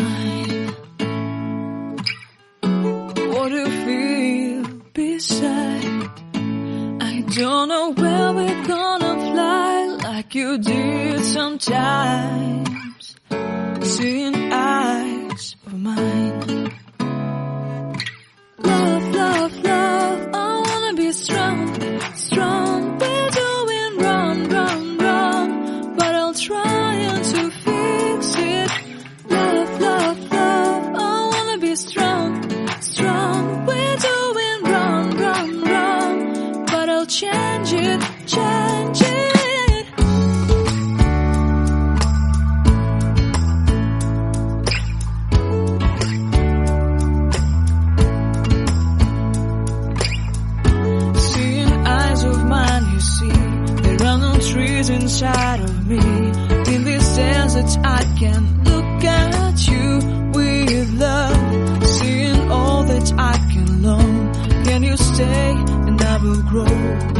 mine. What do you feel beside? I don't know where we're gonna fly like you did sometimes. Seeing eyes of mine. Love, love, love, I wanna be strong, strong. We're doing wrong, wrong, wrong, but I'll try to fix it. Love, love, love, I wanna be strong, strong. We're doing wrong, wrong, wrong, but I'll change it, change it. Trees inside of me. In this desert I can look at you with love. Seeing all that I can learn. Can you stay and I will grow?